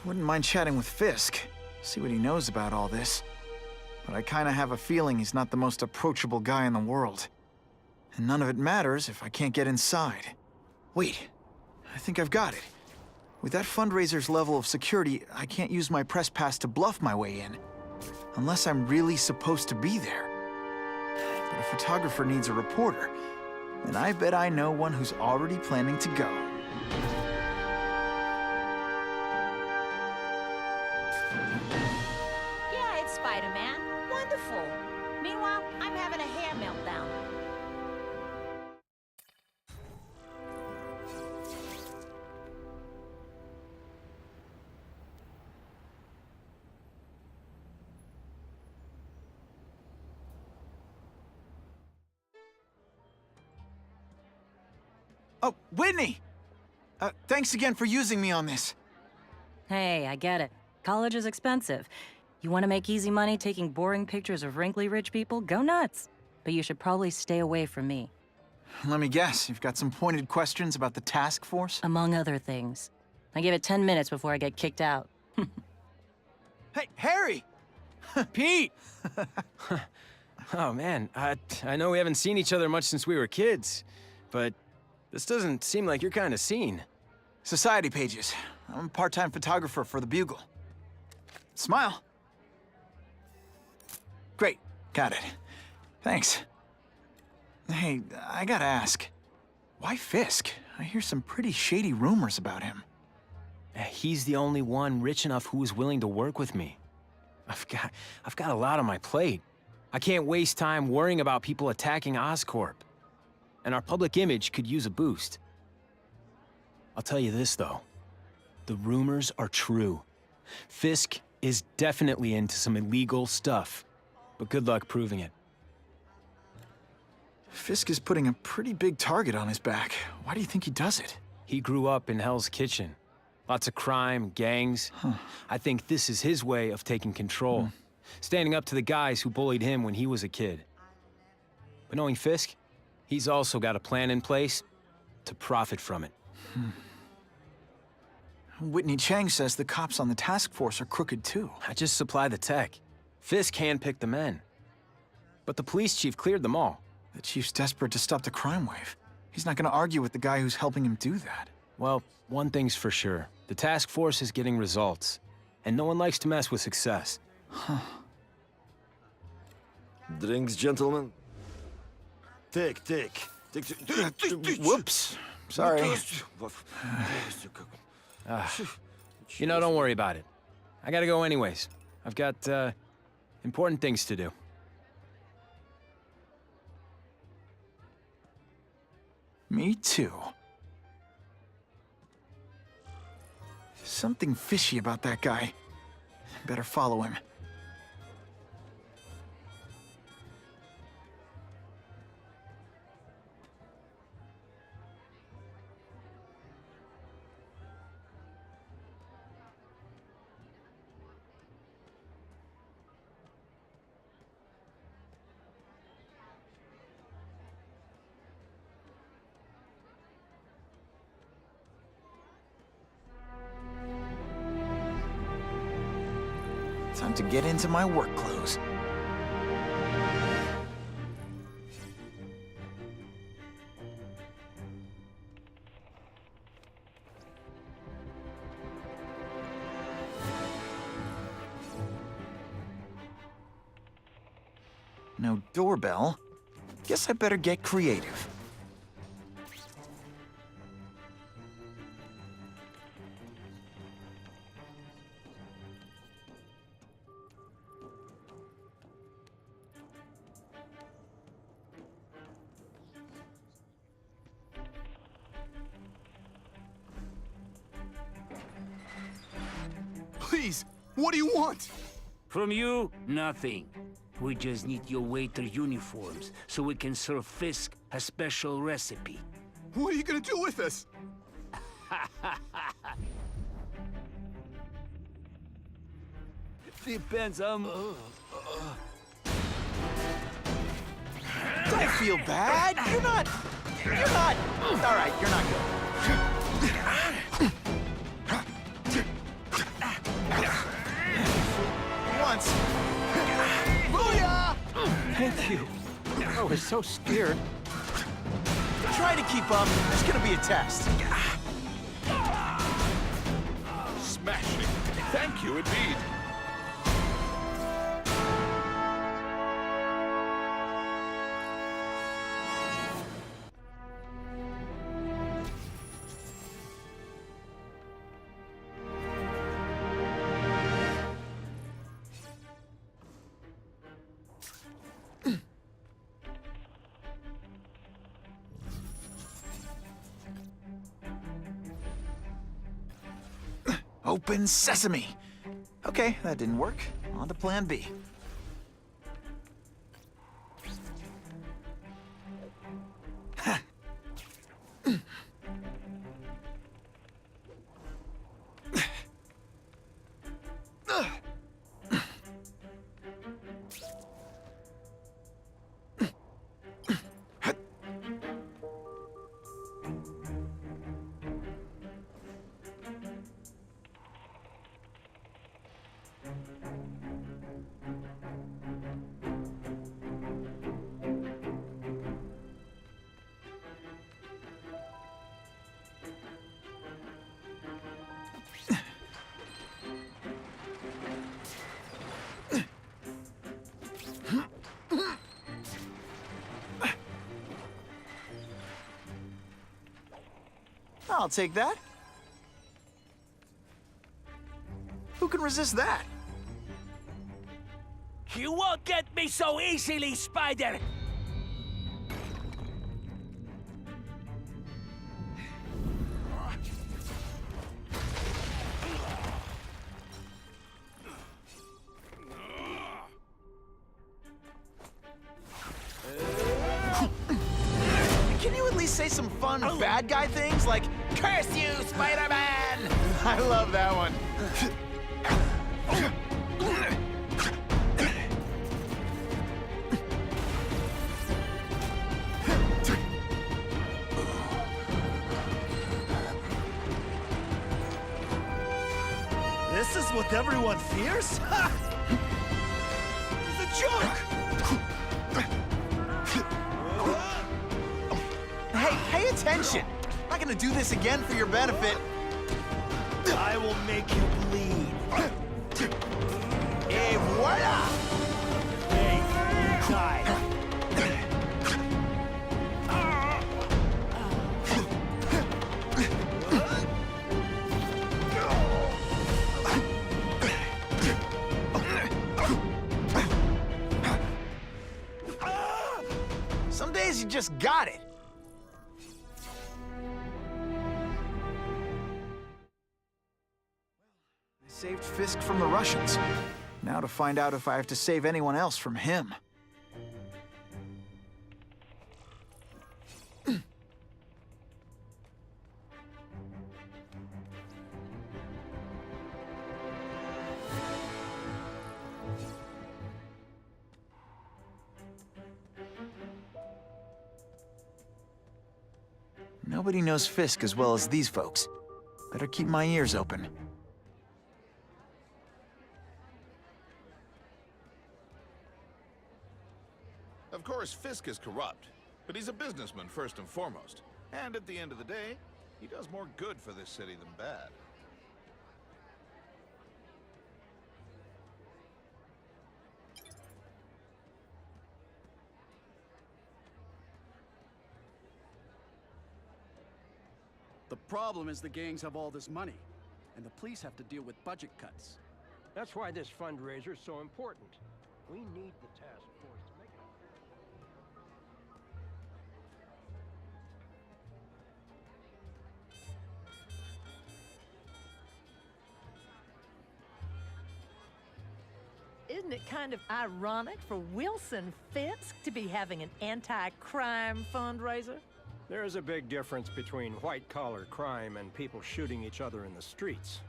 wouldn't mind chatting with Fisk, see what he knows about all this. But I kinda have a feeling he's not the most approachable guy in the world. And none of it matters if I can't get inside. Wait, I think I've got it. With that fundraiser's level of security, I can't use my press pass to bluff my way in. Unless I'm really supposed to be there. But a photographer needs a reporter, and I bet I know one who's already planning to go. Yeah, it's Spider-Man. Wonderful. Meanwhile, I'm having a hair meltdown. Oh, Whitney! Thanks again for using me on this. Hey, I get it. College is expensive. You want to make easy money taking boring pictures of wrinkly rich people? Go nuts. But you should probably stay away from me. Let me guess, you've got some pointed questions about the task force? Among other things. I give it 10 minutes before I get kicked out. Hey, Harry! Pete! Oh, man, I know we haven't seen each other much since we were kids, but this doesn't seem like your kind of scene. Society pages. I'm a part-time photographer for the Bugle. Smile. Great, got it. Thanks. Hey, I gotta ask, why Fisk? I hear some pretty shady rumors about him. He's the only one rich enough who is willing to work with me. I've got a lot on my plate. I can't waste time worrying about people attacking Oscorp. And our public image could use a boost. I'll tell you this, though. The rumors are true. Fisk is definitely into some illegal stuff, but good luck proving it. Fisk is putting a pretty big target on his back. Why do you think he does it? He grew up in Hell's Kitchen. Lots of crime, gangs. I think this is his way of taking control. Standing up to the guys who bullied him when he was a kid. But knowing Fisk, he's also got a plan in place to profit from it. Whitney Chang says the cops on the task force are crooked too. I just supply the tech. Fisk handpicked the men. But the police chief cleared them all. The chief's desperate to stop the crime wave. He's not gonna argue with the guy who's helping him do that. Well, one thing's for sure. The task force is getting results. And no one likes to mess with success. Drinks, gentlemen? Take. Whoops. Sorry. You know, don't worry about it. I gotta go anyways. I've got, important things to do. Me too. Something fishy about that guy. Better follow him. Time to get into my work clothes. No doorbell. Guess I better get creative. Please, what do you want? From you, nothing. We just need your waiter uniforms so we can serve Fisk a special recipe. What are you gonna do with us? Depends on... Don't feel bad. You're not. All right, you're not good. Thank you. I was so scared. Try to keep up. It's gonna be a test. Smashing. Thank you indeed. Open sesame. Okay, that didn't work. On to plan B. I'll take that. Who can resist that? You won't get me so easily, Spider! Can you at least say some fun bad guy things like, "Curse you, Spider-Man"? I love that one. This is what everyone fears? He's a joke! Hey, pay attention. I'm not gonna do this again for your benefit. I will make you bleed. Et voila! Hey, die. Some days you just got it. I saved Fisk from the Russians. Now to find out if I have to save anyone else from him. Nobody knows Fisk as well as these folks. Better keep my ears open. Of course, Fisk is corrupt, but he's a businessman first and foremost. And at the end of the day, he does more good for this city than bad. The problem is the gangs have all this money, and the police have to deal with budget cuts. That's why this fundraiser is so important. We need the task force to make it. Isn't it kind of ironic for Wilson Fisk to be having an anti-crime fundraiser? There is a big difference between white-collar crime and people shooting each other in the streets.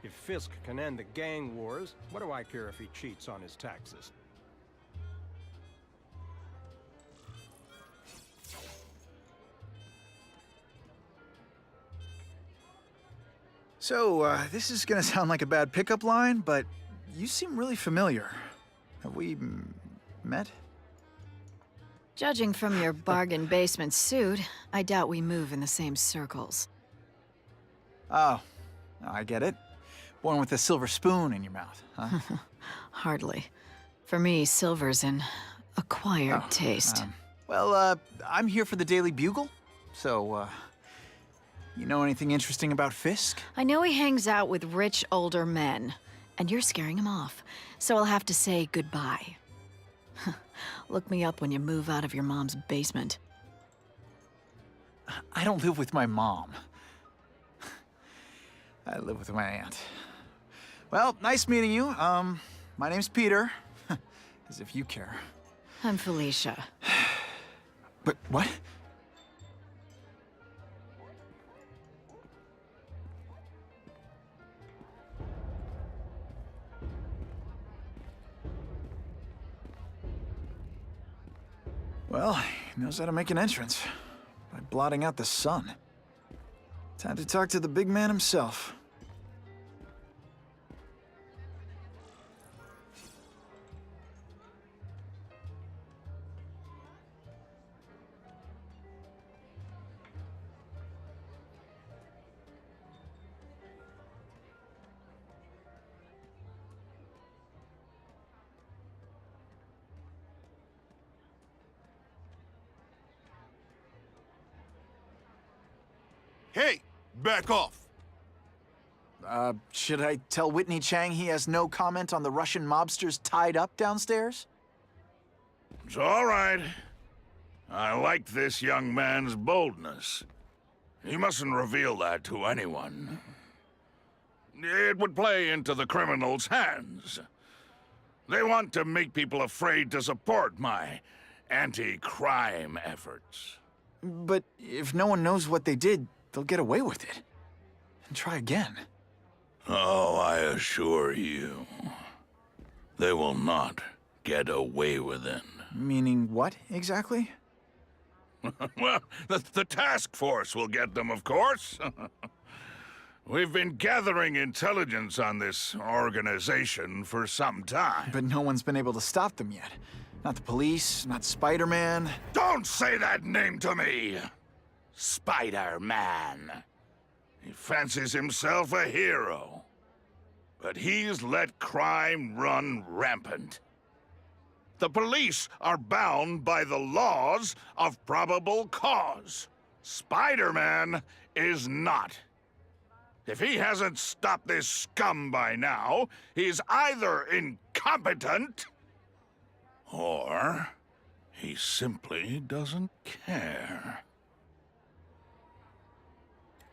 If Fisk can end the gang wars, what do I care if he cheats on his taxes? So, this is gonna sound like a bad pickup line, but you seem really familiar. Have we met? Judging from your bargain basement suit, I doubt we move in the same circles. Oh, I get it. Born with a silver spoon in your mouth, huh? Hardly. For me, silver's an acquired taste. I'm here for the Daily Bugle. So, you know anything interesting about Fisk? I know he hangs out with rich older men, and you're scaring him off. So I'll have to say goodbye. Look me up when you move out of your mom's basement. I don't live with my mom. I live with my aunt. Well, nice meeting you. My name's Peter. As if you care. I'm Felicia. But what? Well, he knows how to make an entrance. By blotting out the sun. Time to talk to the big man himself. Hey, back off. Should I tell Whitney Chang he has no comment on the Russian mobsters tied up downstairs? It's all right. I like this young man's boldness. He mustn't reveal that to anyone. It would play into the criminals' hands. They want to make people afraid to support my anti-crime efforts. But if no one knows what they did, they'll get away with it. And try again. Oh, I assure you, they will not get away with it. Meaning what, exactly? Well, the task force will get them, of course. We've been gathering intelligence on this organization for some time. But no one's been able to stop them yet. Not the police, not Spider-Man. Don't say that name to me! Spider-Man. He fancies himself a hero. But he's let crime run rampant. The police are bound by the laws of probable cause. Spider-Man is not. If he hasn't stopped this scum by now, he's either incompetent, or he simply doesn't care.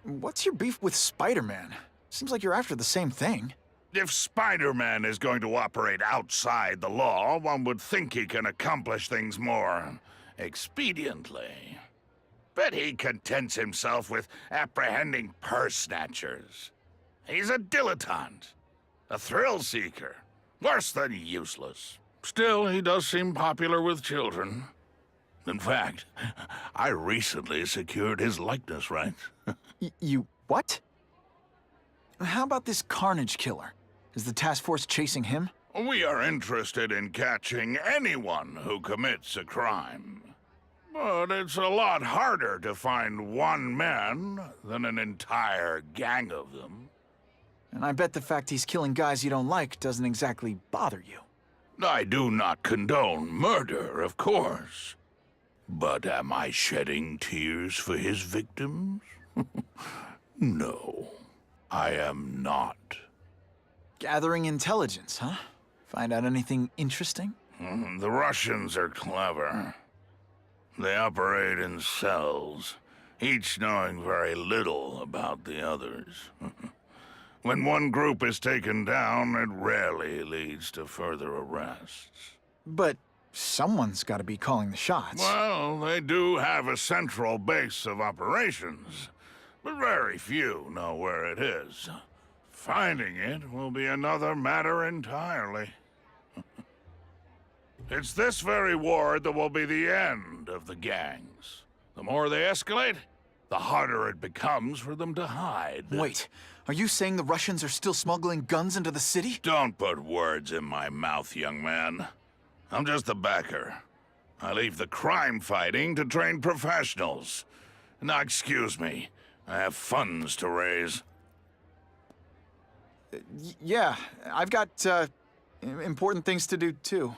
What's your beef with Spider-Man? Seems like you're after the same thing. If Spider-Man is going to operate outside the law, one would think he can accomplish things more expediently. But he contents himself with apprehending purse snatchers. He's a dilettante, a thrill seeker, worse than useless. Still, he does seem popular with children. In fact, I recently secured his likeness rights. You what? How about this Carnage killer? Is the task force chasing him? We are interested in catching anyone who commits a crime. But it's a lot harder to find one man than an entire gang of them. And I bet the fact he's killing guys you don't like doesn't exactly bother you. I do not condone murder, of course. But am I shedding tears for his victims? No, I am not. Gathering intelligence, huh? Find out anything interesting? The Russians are clever. They operate in cells, each knowing very little about the others. When one group is taken down, it rarely leads to further arrests. But someone's got to be calling the shots. Well, they do have a central base of operations, but very few know where it is. Finding it will be another matter entirely. It's this very war that will be the end of the gangs. The more they escalate, the harder it becomes for them to hide. Wait, are you saying the Russians are still smuggling guns into the city? Don't put words in my mouth, young man. I'm just the backer. I leave the crime fighting to trained professionals. Now, excuse me. I have funds to raise. Yeah, I've got, important things to do, too.